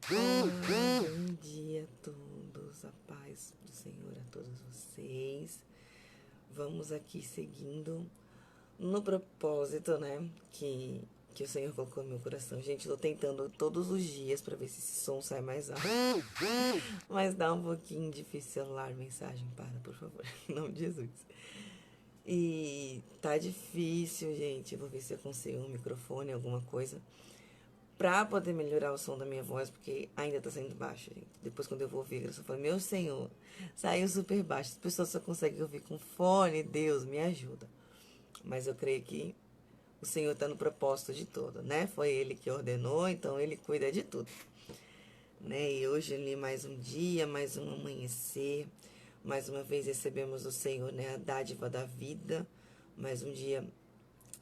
Olá, bom dia a todos, a paz do Senhor a todos vocês. Vamos aqui seguindo no propósito, né, que o Senhor colocou no meu coração. Gente, tô tentando todos os dias para ver se esse som sai mais alto. Mas dá um pouquinho difícil celular, mensagem, por favor, em nome de Jesus. E tá difícil, gente. Eu vou ver se eu consigo um microfone, alguma coisa, pra poder melhorar o som da minha voz, porque ainda tá saindo baixo, gente. Depois, quando eu vou ouvir, eu só falo, meu Senhor, saiu super baixo. As pessoas só conseguem ouvir com fone, Deus, me ajuda. Mas eu creio que o Senhor tá no propósito de tudo, né? Foi Ele que ordenou, então Ele cuida de tudo. Né? E hoje, ali, mais um dia, mais um amanhecer. Mais uma vez recebemos do Senhor, né, a dádiva da vida. Mais um dia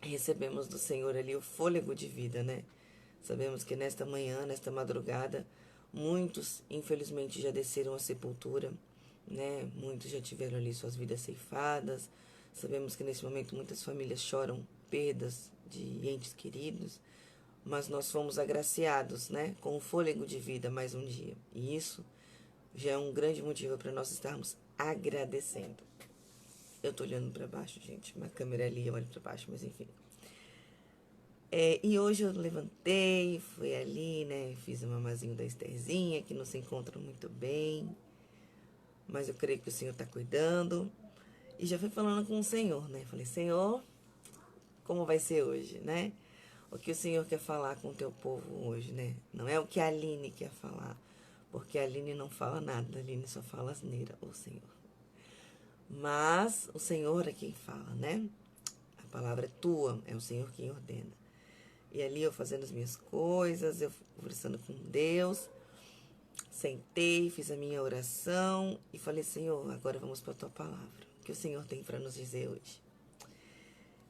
recebemos do Senhor ali o fôlego de vida, né? Sabemos que nesta manhã, nesta madrugada, muitos, infelizmente, já desceram à sepultura, né? Muitos já tiveram ali suas vidas ceifadas. Sabemos que nesse momento muitas famílias choram perdas de entes queridos, mas nós fomos agraciados, né, com o fôlego de vida mais um dia. E isso já é um grande motivo para nós estarmos agradecendo. Eu tô olhando para baixo, gente, uma câmera ali, eu olho para baixo, mas enfim. E hoje eu levantei, fui ali, né, fiz o mamazinho da Estherzinha, que não se encontra muito bem, mas eu creio que o Senhor tá cuidando. E já fui falando com o Senhor, né, falei, Senhor, como vai ser hoje, né? O que o Senhor quer falar com o teu povo hoje, né? Não é o que a Aline quer falar, porque a Aline não fala nada, a Aline só fala asneira, o Senhor. Mas o Senhor é quem fala, né? A palavra é tua, é o Senhor quem ordena. E ali eu fazendo as minhas coisas, eu conversando com Deus, sentei, fiz a minha oração e falei, Senhor, agora vamos para a tua palavra. O que o Senhor tem para nos dizer hoje?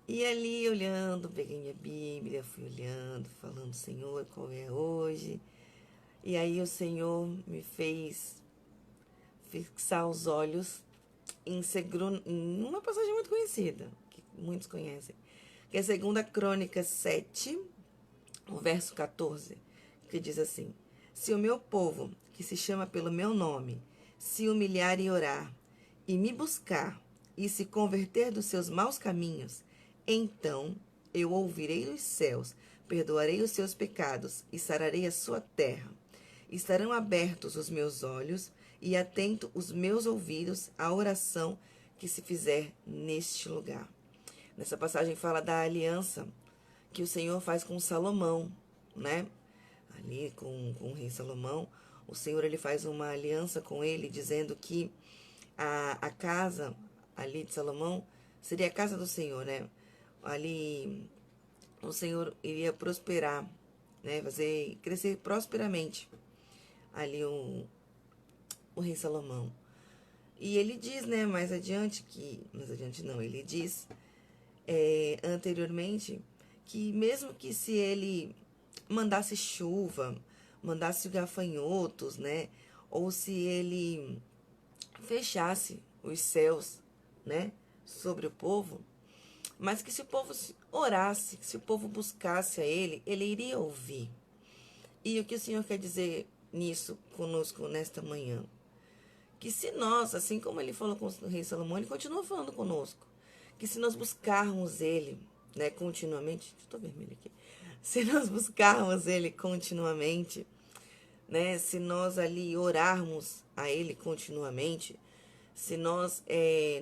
E ali olhando, peguei minha Bíblia, fui olhando, falando, Senhor, qual é hoje? E aí o Senhor me fez fixar os olhos em uma passagem muito conhecida, que muitos conhecem, que é a 2 Crônicas 7, o verso 14, que diz assim, se o meu povo, que se chama pelo meu nome, se humilhar e orar, e me buscar, e se converter dos seus maus caminhos, então eu ouvirei dos céus, perdoarei os seus pecados e sararei a sua terra. Estarão abertos os meus olhos e atento os meus ouvidos à oração que se fizer neste lugar. Nessa passagem fala da aliança que o Senhor faz com Salomão, né? Ali com o rei Salomão, o Senhor ele faz uma aliança com ele, dizendo que a casa ali de Salomão seria a casa do Senhor, né? Ali o Senhor iria prosperar, né? Fazer crescer prosperamente ali o rei Salomão. E ele diz, né, mais adiante não, ele diz anteriormente que mesmo que se ele mandasse chuva, mandasse gafanhotos, né, ou se ele fechasse os céus, né, sobre o povo, mas que se o povo orasse, que se o povo buscasse a ele, ele iria ouvir. E o que o Senhor quer dizer nisso conosco nesta manhã? Que se nós, assim como ele falou com o rei Salomão, ele continua falando conosco. Que se nós buscarmos ele, né, continuamente, estou vermelho aqui. Se nós buscarmos ele continuamente, né, se nós ali orarmos a ele continuamente, se nós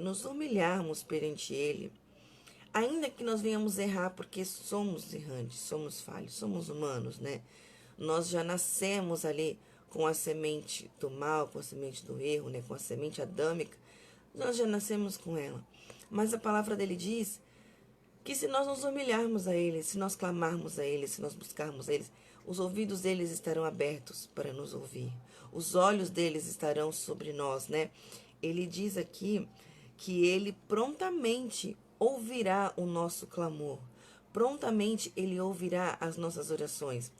nos humilharmos perante ele, ainda que nós venhamos errar, porque somos errantes, somos falhos, somos humanos, né? Nós já nascemos ali com a semente do mal, com a semente do erro, né? Com a semente adâmica, nós já nascemos com ela. Mas a palavra dele diz que se nós nos humilharmos a ele, se nós clamarmos a ele, se nós buscarmos eles, os ouvidos deles estarão abertos para nos ouvir. Os olhos deles estarão sobre nós, né? Ele diz aqui que ele prontamente ouvirá o nosso clamor. Prontamente ele ouvirá as nossas orações.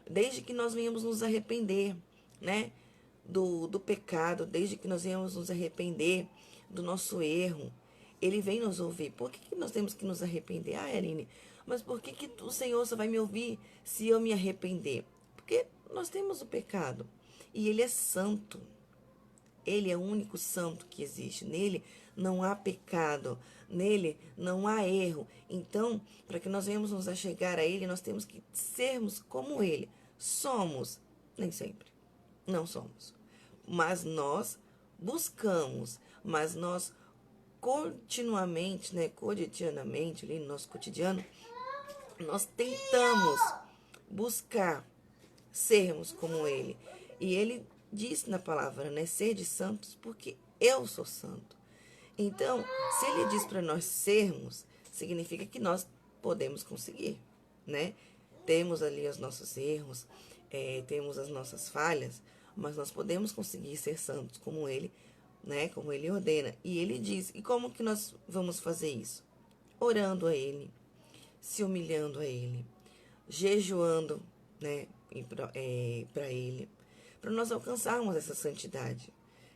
Desde que nós venhamos nos arrepender, né? Do pecado, desde que nós venhamos nos arrepender do nosso erro, ele vem nos ouvir. Por que nós temos que nos arrepender? Ah, Eline, mas por que o Senhor só vai me ouvir se eu me arrepender? Porque nós temos o pecado. E ele é santo. Ele é o único santo que existe. Nele não há pecado. Nele não há erro. Então, para que nós venhamos nos achegar a ele, nós temos que sermos como ele. Somos, nem sempre. Não somos. Mas nós buscamos. Mas nós continuamente, né, cotidianamente, ali no nosso cotidiano, nós tentamos buscar sermos como ele. E ele diz na palavra, né, sede santos, porque eu sou santo. Então, se ele diz para nós sermos, significa que nós podemos conseguir, né? Temos ali os nossos erros, temos as nossas falhas, mas nós podemos conseguir ser santos como ele, né? Como ele ordena. E ele diz, e como que nós vamos fazer isso? Orando a ele, se humilhando a ele, jejuando, né, para ele, para nós alcançarmos essa santidade,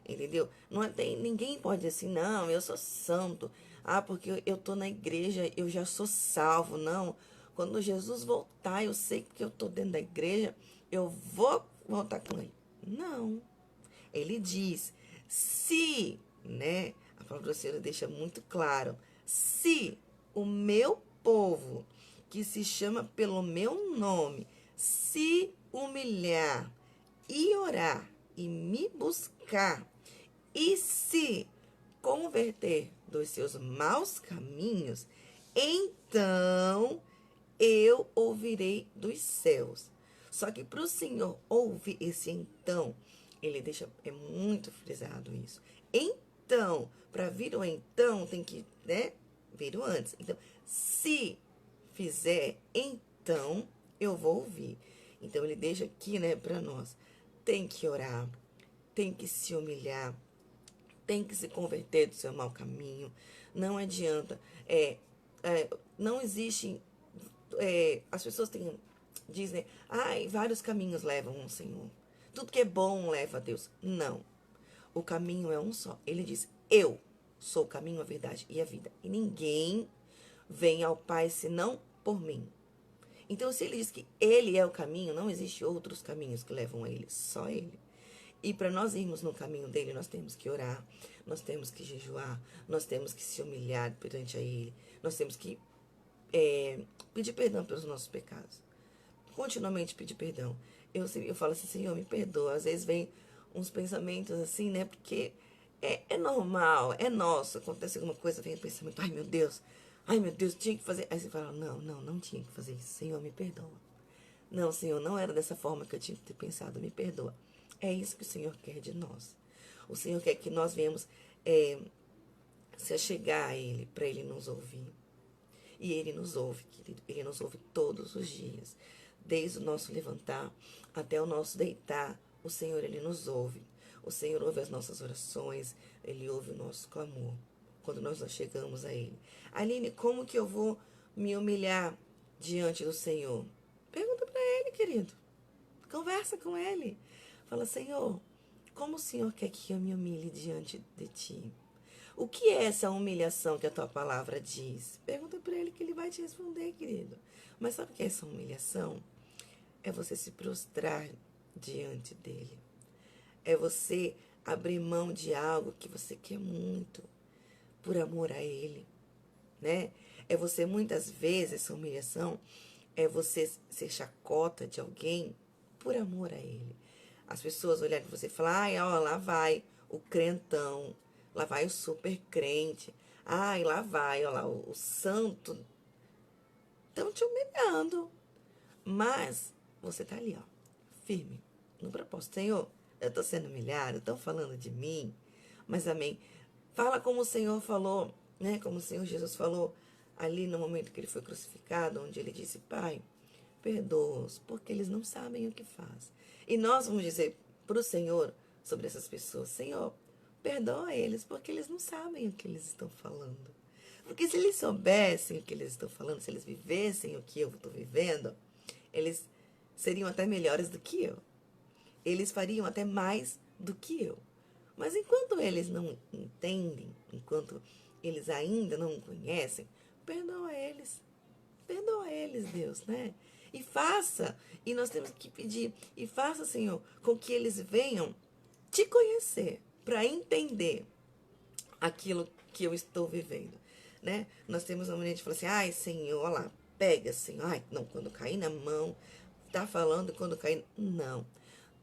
entendeu? Não tem, ninguém pode dizer assim, não, eu sou santo, porque eu tô na igreja, eu já sou salvo. Não, quando Jesus voltar, eu sei que eu tô dentro da igreja, eu vou voltar com ele. Não, ele diz, se, né, a palavra do Senhor deixa muito claro, se o meu povo, que se chama pelo meu nome, se humilhar e orar e me buscar e se converter dos seus maus caminhos, então eu ouvirei dos céus. Só que para o Senhor ouvir esse então, ele deixa, é muito frisado isso. Então, para vir o então, tem que, né, vir o antes. Então, se fizer, então eu vou ouvir. Então, ele deixa aqui, né, para nós. Tem que orar, tem que se humilhar, tem que se converter do seu mau caminho. Não adianta. Não existe. As pessoas dizem, vários caminhos levam ao Senhor. Tudo que é bom leva a Deus. Não. O caminho é um só. Ele diz, eu sou o caminho, a verdade e a vida. E ninguém vem ao Pai senão por mim. Então, se ele diz que ele é o caminho, não existe outros caminhos que levam a ele, só ele. E para nós irmos no caminho dele, nós temos que orar, nós temos que jejuar, nós temos que se humilhar perante a ele, nós temos que pedir perdão pelos nossos pecados. Continuamente pedir perdão. Eu falo assim, Senhor, me perdoa. Às vezes vem uns pensamentos assim, né? Porque é normal, é nosso. Acontece alguma coisa, vem o pensamento, ai meu Deus, tinha que fazer. Aí você fala, não tinha que fazer isso. Senhor, me perdoa. Não, Senhor, não era dessa forma que eu tinha que ter pensado, me perdoa. É isso que o Senhor quer de nós. O Senhor quer que nós venhamos se achegar a Ele, para Ele nos ouvir. E Ele nos ouve, querido. Ele nos ouve todos os dias. Desde o nosso levantar até o nosso deitar, o Senhor, Ele nos ouve. O Senhor ouve as nossas orações, Ele ouve o nosso clamor, quando nós chegamos a Ele. Aline, como que eu vou me humilhar diante do Senhor? Pergunta para Ele, querido. Conversa com Ele. Fala, Senhor, como o Senhor quer que eu me humilhe diante de Ti? O que é essa humilhação que a Tua palavra diz? Pergunta para Ele que Ele vai te responder, querido. Mas sabe o que é essa humilhação? É você se prostrar diante dEle. É você abrir mão de algo que você quer muito, por amor a Ele, né? É você, muitas vezes, essa humilhação, é você ser chacota de alguém por amor a Ele. As pessoas olharem para você e falar, lá vai o crentão, lá vai o super crente, lá vai, lá, o santo. Estão te humilhando. Mas você tá ali, firme, no propósito. Senhor, eu estou sendo humilhado, estão falando de mim, mas amém. Fala como o Senhor falou, né? Como o Senhor Jesus falou ali no momento que ele foi crucificado, onde ele disse, Pai, perdoa-os, porque eles não sabem o que faz. E nós vamos dizer para o Senhor sobre essas pessoas, Senhor, perdoa eles, porque eles não sabem o que eles estão falando. Porque se eles soubessem o que eles estão falando, se eles vivessem o que eu estou vivendo, eles seriam até melhores do que eu. Eles fariam até mais do que eu. Mas enquanto eles não entendem, enquanto eles ainda não conhecem, perdoa eles, Deus, né? E faça E nós temos que pedir. E faça, Senhor, com que eles venham te conhecer, para entender aquilo que eu estou vivendo, né? Nós temos uma maneira de falar assim, ai, Senhor, olha lá, pega, Senhor. Ai, não, quando cair na mão, tá falando quando cair... Não,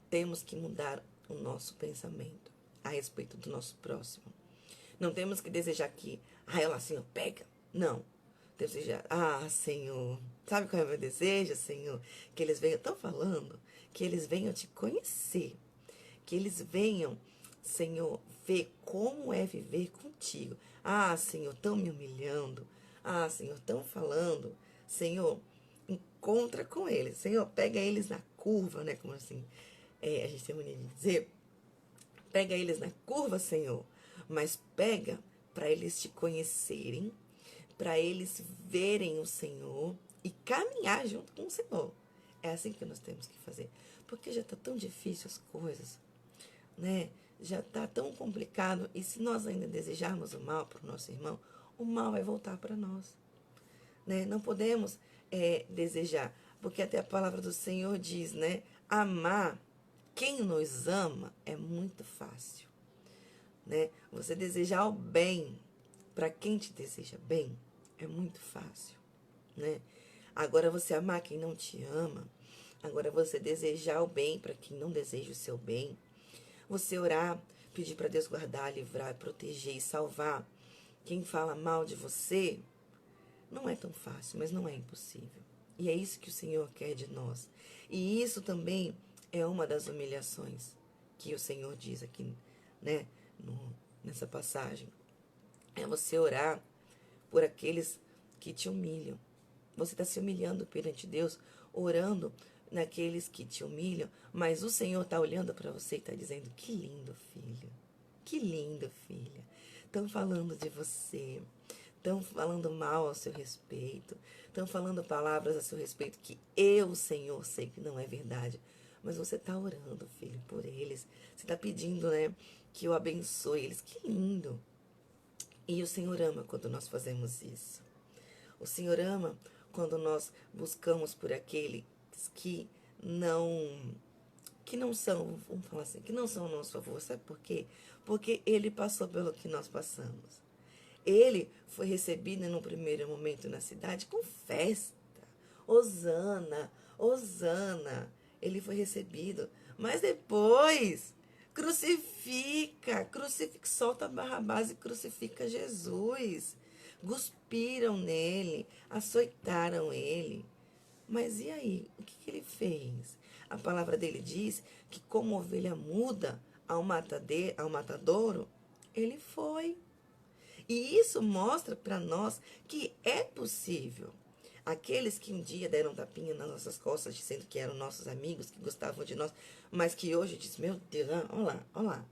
temos que mudar o nosso pensamento a respeito do nosso próximo. Não temos que desejar que, ai, olha lá, Senhor, pega. Não, desejar, Senhor, sabe qual é o meu desejo, Senhor? Que eles venham, estão falando, que eles venham te conhecer, que eles venham, Senhor, ver como é viver contigo. Senhor, estão me humilhando. Senhor, estão falando. Senhor, encontra com eles. Senhor, pega eles na curva, né? Como assim, a gente tem mania de dizer. Pega eles na curva, Senhor. Mas pega para eles te conhecerem, para eles verem o Senhor e caminhar junto com o Senhor. É assim que nós temos que fazer. Porque já está tão difícil as coisas, né? Já está tão complicado. E se nós ainda desejarmos o mal para o nosso irmão, o mal vai voltar para nós, né? Não podemos desejar, porque até a palavra do Senhor diz, né? Amar quem nos ama é muito fácil, né? Você desejar o bem para quem te deseja bem é muito fácil, né? Agora você amar quem não te ama, agora você desejar o bem para quem não deseja o seu bem, você orar, pedir para Deus guardar, livrar, proteger e salvar quem fala mal de você, não é tão fácil, mas não é impossível. E é isso que o Senhor quer de nós. E isso também é uma das humilhações que o Senhor diz aqui, né, nessa passagem. É você orar por aqueles que te humilham. Você está se humilhando perante Deus, orando naqueles que te humilham, mas o Senhor está olhando para você e está dizendo, que lindo, filho. Que lindo, filha. Estão falando de você. Estão falando mal ao seu respeito. Estão falando palavras a seu respeito que eu, Senhor, sei que não é verdade. Mas você está orando, filho, por eles. Você está pedindo, né, que eu abençoe eles. Que lindo. E o Senhor ama quando nós fazemos isso. O Senhor ama quando nós buscamos por aqueles que não são, vamos falar assim, que não são ao nosso favor. Sabe por quê? Porque ele passou pelo que nós passamos. Ele foi recebido no primeiro momento na cidade com festa. Hosana, Hosana. Ele foi recebido. Mas depois, crucifica, solta Barrabás e crucifica Jesus. Cuspiram nele, açoitaram ele. Mas e aí? O que ele fez? A palavra dele diz que como ovelha muda ao matadouro, ele foi. E isso mostra para nós que é possível. Aqueles que um dia deram tapinha nas nossas costas, dizendo que eram nossos amigos, que gostavam de nós, mas que hoje diz, meu Deus, olha lá,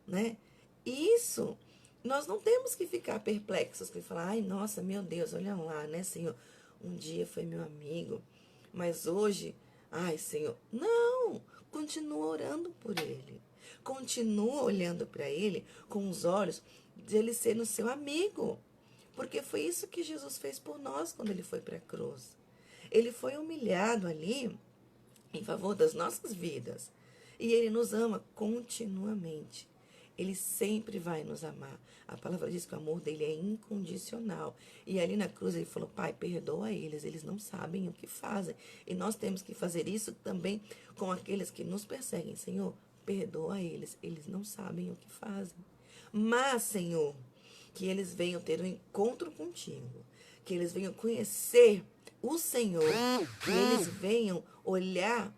né? Isso, nós não temos que ficar perplexos, que falar, ai, nossa, meu Deus, olha lá, né, Senhor? Um dia foi meu amigo, mas hoje, ai, Senhor, não, continua orando por ele. Continua olhando para ele com os olhos de ele sendo seu amigo. Porque foi isso que Jesus fez por nós quando ele foi para a cruz. Ele foi humilhado ali em favor das nossas vidas. E ele nos ama continuamente. Ele sempre vai nos amar. A palavra diz que o amor dele é incondicional. E ali na cruz ele falou, Pai, perdoa eles não sabem o que fazem. E nós temos que fazer isso também com aqueles que nos perseguem. Senhor, perdoa eles não sabem o que fazem. Mas, Senhor, que eles venham ter um encontro contigo, que eles venham conhecer o Senhor, que eles venham olhar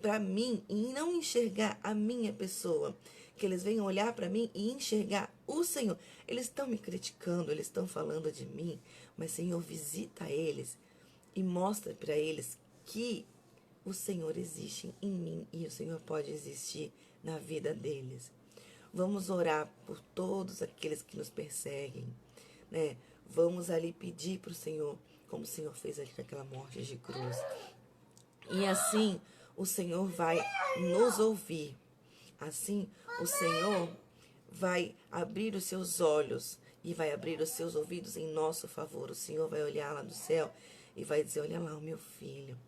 para mim e não enxergar a minha pessoa, que eles venham olhar para mim e enxergar o Senhor. Eles estão me criticando, eles estão falando de mim, mas, Senhor, visita eles e mostra para eles que o Senhor existe em mim e o Senhor pode existir na vida deles. Vamos orar por todos aqueles que nos perseguem, né? Vamos ali pedir para o Senhor, como o Senhor fez ali com aquela morte de cruz. E assim o Senhor vai nos ouvir. Assim o Senhor vai abrir os seus olhos e vai abrir os seus ouvidos em nosso favor. O Senhor vai olhar lá do céu e vai dizer, olha lá o meu filho.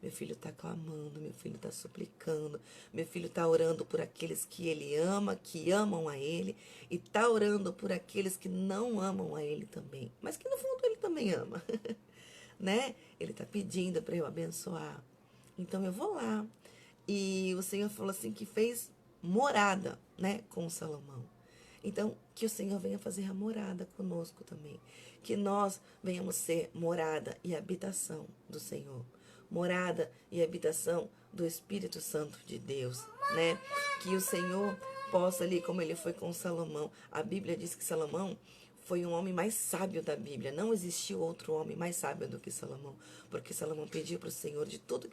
Meu filho está clamando, meu filho está suplicando, meu filho está orando por aqueles que ele ama, que amam a ele, e está orando por aqueles que não amam a ele também, mas que no fundo ele também ama, né? Ele está pedindo para eu abençoar. Então eu vou lá. E o Senhor falou assim que fez morada, né, com Salomão. Então, que o Senhor venha fazer a morada conosco também. Que nós venhamos ser morada e habitação do Senhor. Morada e habitação do Espírito Santo de Deus, né? Que o Senhor possa ali, como ele foi com Salomão. A Bíblia diz que Salomão foi um homem mais sábio da Bíblia. Não existiu outro homem mais sábio do que Salomão. Porque Salomão pediu para o Senhor de tudo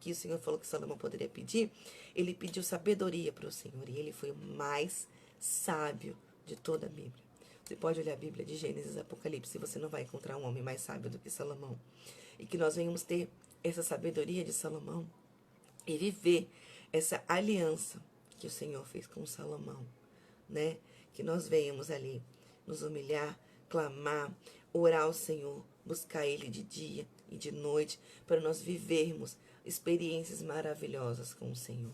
que o Senhor falou que Salomão poderia pedir. Ele pediu sabedoria para o Senhor. E ele foi o mais sábio de toda a Bíblia. Você pode olhar a Bíblia de Gênesis e Apocalipse e você não vai encontrar um homem mais sábio do que Salomão. E que nós venhamos ter essa sabedoria de Salomão e viver essa aliança que o Senhor fez com Salomão, né? Que nós venhamos ali nos humilhar, clamar, orar ao Senhor, buscar Ele de dia e de noite, para nós vivermos experiências maravilhosas com o Senhor.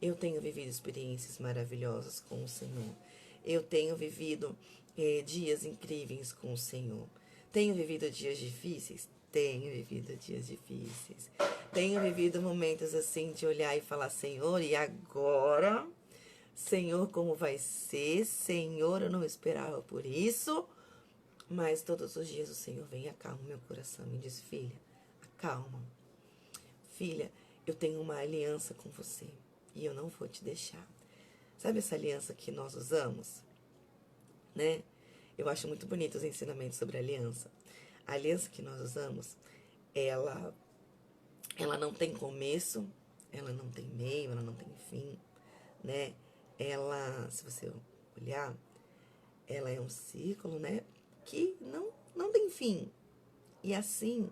Eu tenho vivido experiências maravilhosas com o Senhor. Eu tenho vivido dias incríveis com o Senhor. Tenho vivido dias difíceis? Tenho vivido dias difíceis. Tenho vivido momentos assim de olhar e falar, Senhor, e agora? Senhor, como vai ser? Senhor, eu não esperava por isso. Mas todos os dias o Senhor vem e acalma meu coração e diz, filha, acalma. Filha, eu tenho uma aliança com você e eu não vou te deixar. Sabe essa aliança que nós usamos? Né? Eu acho muito bonito os ensinamentos sobre aliança. A aliança que nós usamos, ela não tem começo, ela não tem meio, ela não tem fim, né? Ela, se você olhar, ela é um círculo, né? Que não tem fim. E assim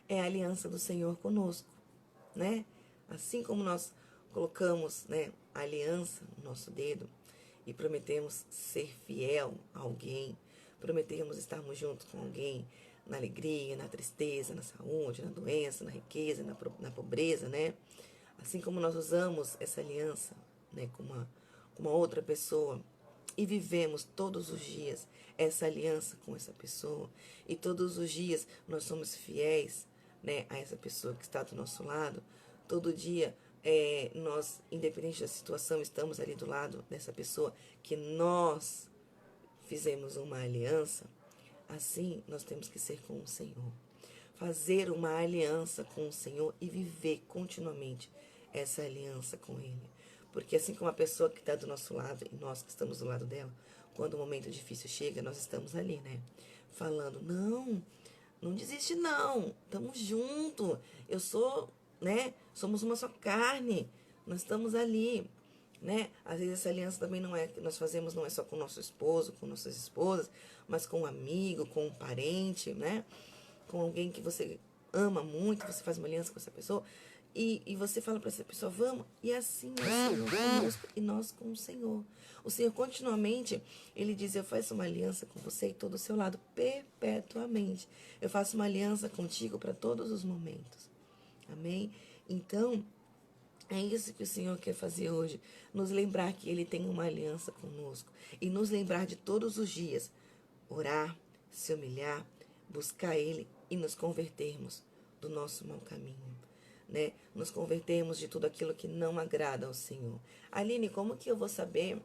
é a aliança do Senhor conosco, né? Assim como nós colocamos, né, a aliança no nosso dedo e prometemos ser fiel a alguém, prometemos estarmos juntos com alguém na alegria, na tristeza, na saúde, na doença, na riqueza, na pobreza, né? Assim como nós usamos essa aliança, né, com uma outra pessoa e vivemos todos os dias essa aliança com essa pessoa e todos os dias nós somos fiéis, né, a essa pessoa que está do nosso lado, todo dia nós, independente da situação, estamos ali do lado dessa pessoa que nós fizemos uma aliança. Assim nós temos que ser com o Senhor, fazer uma aliança com o Senhor e viver continuamente essa aliança com Ele. Porque assim como a pessoa que está do nosso lado e nós que estamos do lado dela, quando o momento difícil chega, nós estamos ali, né? Falando, não desiste não, estamos juntos, eu sou, né? Somos uma só carne, nós estamos ali, né? Às vezes essa aliança também não é que nós fazemos, não é só com o nosso esposo, com nossas esposas, mas com um amigo, com um parente, né? Com alguém que você ama muito, você faz uma aliança com essa pessoa e você fala para essa pessoa, vamos, e assim é o Senhor conosco e nós com o Senhor. O Senhor continuamente, Ele diz, eu faço uma aliança com você e todo o seu lado, perpetuamente. Eu faço uma aliança contigo para todos os momentos. Amém? Então, é isso que o Senhor quer fazer hoje, nos lembrar que Ele tem uma aliança conosco e nos lembrar de todos os dias, orar, se humilhar, buscar Ele e nos convertermos do nosso mau caminho, né? Nos convertermos de tudo aquilo que não agrada ao Senhor. Aline, como que eu vou saber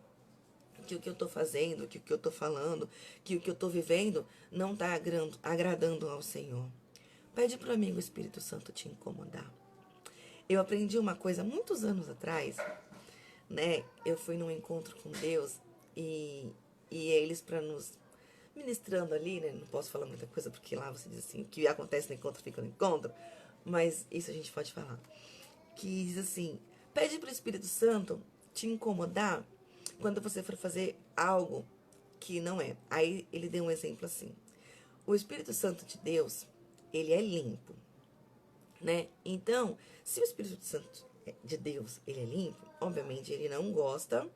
que o que eu estou fazendo, que o que eu estou falando, que o que eu estou vivendo não está agradando ao Senhor? Pede para o amigo Espírito Santo te incomodar. Eu aprendi uma coisa muitos anos atrás, né? Eu fui num encontro com Deus e eles para nos ministrando ali, né? Não posso falar muita coisa porque lá você diz assim, o que acontece no encontro fica no encontro, mas isso a gente pode falar. Que diz assim, pede para o Espírito Santo te incomodar quando você for fazer algo que não é. Aí ele deu um exemplo assim. O Espírito Santo de Deus, ele é limpo, né? Então, se o Espírito Santo de Deus, ele é limpo, obviamente ele não gosta,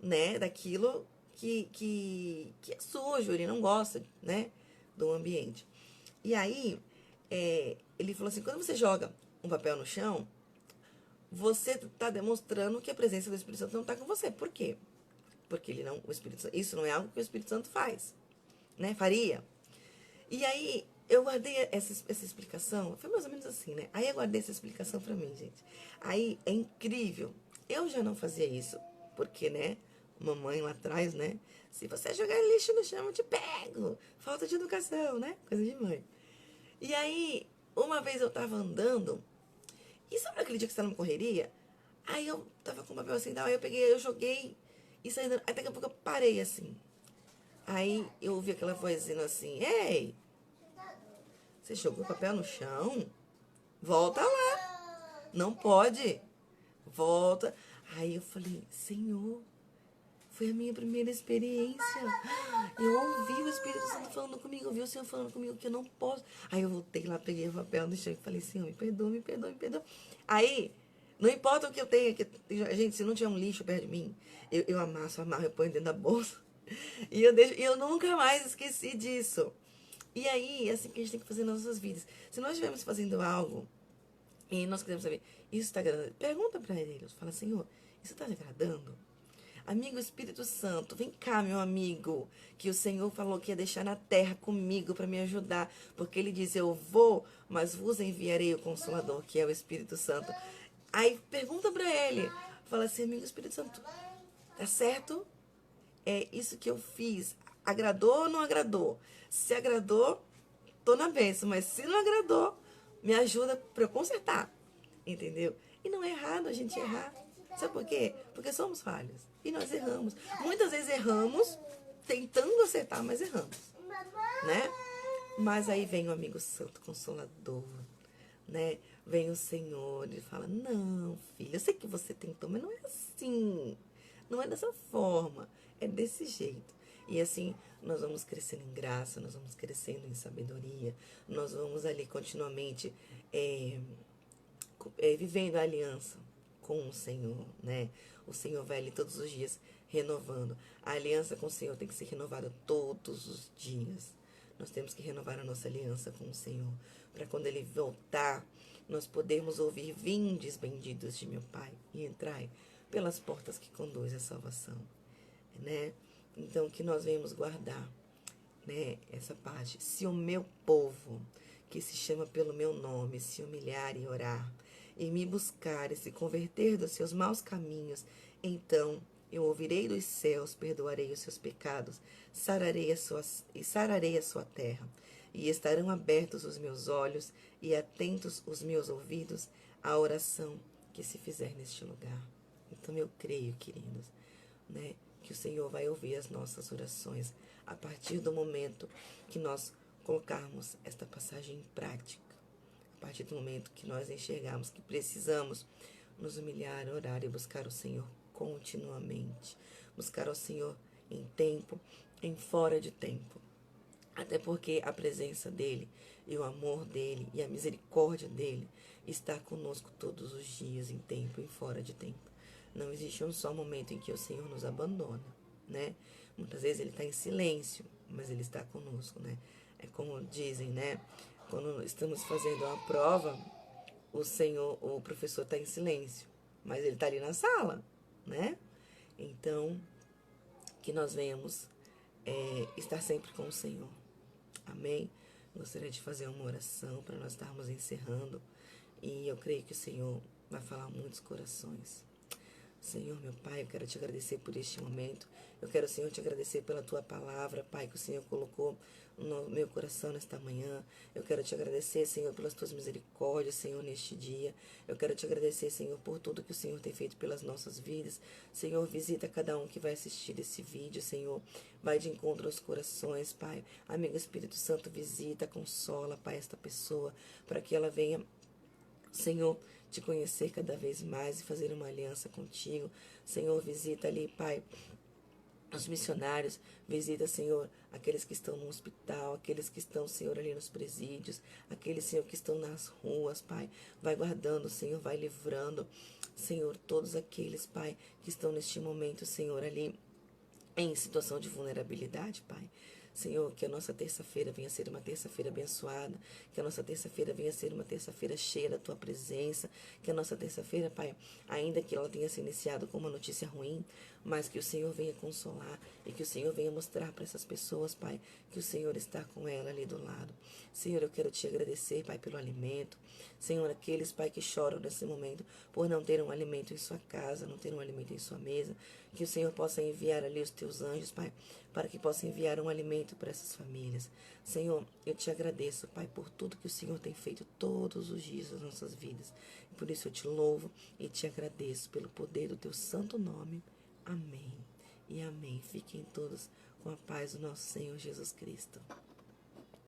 né, daquilo que é sujo, ele não gosta, né, do ambiente. E aí, ele falou assim, quando você joga um papel no chão, você está demonstrando que a presença do Espírito Santo não está com você. Por quê? Porque ele não, o Espírito Santo, isso não é algo que o Espírito Santo faz, né? Faria. E aí, eu guardei essa explicação, foi mais ou menos assim, né? Aí eu guardei essa explicação pra mim, gente. Aí, é incrível. Eu já não fazia isso, porque, né? Mamãe lá atrás, né? Se você jogar lixo no chão, eu te pego. Falta de educação, né? Coisa de mãe. E aí, uma vez eu tava andando, e sabe aquele dia que você tá numa correria? Aí eu tava com o papel assim, aí eu peguei, eu joguei, e saí andando. Aí daqui a pouco eu parei assim. Aí eu ouvi aquela voz dizendo assim, ei, você jogou o papel no chão? Volta lá. Não pode. Volta. Aí eu falei, Senhor, foi a minha primeira experiência. Eu ouvi o Espírito Santo falando comigo, eu ouvi o Senhor falando comigo que eu não posso. Aí eu voltei lá, peguei o papel no chão e falei, Senhor, me perdoa, me perdoa, me perdoa. Aí, não importa o que eu tenha, gente, se não tiver um lixo perto de mim, eu amasso, amarro, eu ponho dentro da bolsa. E eu nunca mais esqueci disso. E aí, é assim que a gente tem que fazer nas nossas vidas. Se nós estivermos fazendo algo e nós queremos saber, isso está agradando? Pergunta para ele, fala, Senhor, isso está agradando? Amigo Espírito Santo, vem cá, meu amigo, que o Senhor falou que ia deixar na terra comigo para me ajudar, porque ele diz, eu vou, mas vos enviarei o Consolador, que é o Espírito Santo. Aí pergunta para ele, fala assim, amigo Espírito Santo, tá certo? É isso que eu fiz. Agradou ou não agradou? Se agradou, tô na bênção. Mas se não agradou, me ajuda para eu consertar. Entendeu? E não é errado a gente errar. Sabe por quê? Porque somos falhos. E nós erramos. Muitas vezes erramos tentando acertar, mas erramos. Né? Mas aí vem o amigo santo consolador, né? Vem o Senhor e fala, não, filho, eu sei que você tentou, mas não é assim. Não é dessa forma, é desse jeito. E assim, nós vamos crescendo em graça, nós vamos crescendo em sabedoria, nós vamos ali continuamente vivendo a aliança com o Senhor, né? O Senhor vai ali todos os dias renovando. A aliança com o Senhor tem que ser renovada todos os dias. Nós temos que renovar a nossa aliança com o Senhor, para quando Ele voltar, nós podermos ouvir, vindes benditos de meu Pai, e entrai pelas portas que conduz à salvação, né? Então, que nós venhamos guardar, né, essa parte. Se o meu povo, que se chama pelo meu nome, se humilhar e orar, e me buscar e se converter dos seus maus caminhos, então eu ouvirei dos céus, perdoarei os seus pecados, sararei a sua terra, e estarão abertos os meus olhos e atentos os meus ouvidos à oração que se fizer neste lugar. Então eu creio, queridos, né, que o Senhor vai ouvir as nossas orações a partir do momento que nós colocarmos esta passagem em prática. A partir do momento que nós enxergarmos que precisamos nos humilhar, orar e buscar o Senhor continuamente. Buscar o Senhor em tempo, em fora de tempo. Até porque a presença dEle e o amor dEle e a misericórdia dEle está conosco todos os dias, em tempo e fora de tempo. Não existe um só momento em que o Senhor nos abandona, né? Muitas vezes Ele está em silêncio, mas Ele está conosco, né? É como dizem, né? Quando estamos fazendo uma prova, o professor está em silêncio, mas ele está ali na sala, né? Então, que nós venhamos estar sempre com o Senhor. Amém? Gostaria de fazer uma oração para nós estarmos encerrando. E eu creio que o Senhor vai falar a muitos corações. Senhor, meu Pai, eu quero te agradecer por este momento. Eu quero, Senhor, te agradecer pela tua palavra, Pai, que o Senhor colocou no meu coração nesta manhã. Eu quero te agradecer, Senhor, pelas tuas misericórdias, Senhor, neste dia. Eu quero te agradecer, Senhor, por tudo que o Senhor tem feito pelas nossas vidas. Senhor, visita cada um que vai assistir esse vídeo, Senhor. Vai de encontro aos corações, Pai. Amigo Espírito Santo, visita, consola, Pai, esta pessoa, para que ela venha, Senhor, te conhecer cada vez mais e fazer uma aliança contigo. Senhor, visita ali, Pai, os missionários, visita, Senhor, aqueles que estão no hospital, aqueles que estão, Senhor, ali nos presídios, aqueles, Senhor, que estão nas ruas, Pai. Vai guardando, Senhor, vai livrando, Senhor, todos aqueles, Pai, que estão neste momento, Senhor, ali em situação de vulnerabilidade, Pai. Senhor, que a nossa terça-feira venha ser uma terça-feira abençoada, que a nossa terça-feira venha ser uma terça-feira cheia da Tua presença, que a nossa terça-feira, Pai, ainda que ela tenha se iniciado com uma notícia ruim, mas que o Senhor venha consolar e que o Senhor venha mostrar para essas pessoas, Pai, que o Senhor está com ela ali do lado. Senhor, eu quero Te agradecer, Pai, pelo alimento. Senhor, aqueles, Pai, que choram nesse momento por não ter um alimento em sua casa, não ter um alimento em sua mesa, que o Senhor possa enviar ali os Teus anjos, Pai, para que possa enviar um alimento para essas famílias. Senhor, eu Te agradeço, Pai, por tudo que o Senhor tem feito todos os dias das nossas vidas. Por isso eu Te louvo e Te agradeço pelo poder do Teu santo nome. Amém e amém. Fiquem todos com a paz do nosso Senhor Jesus Cristo.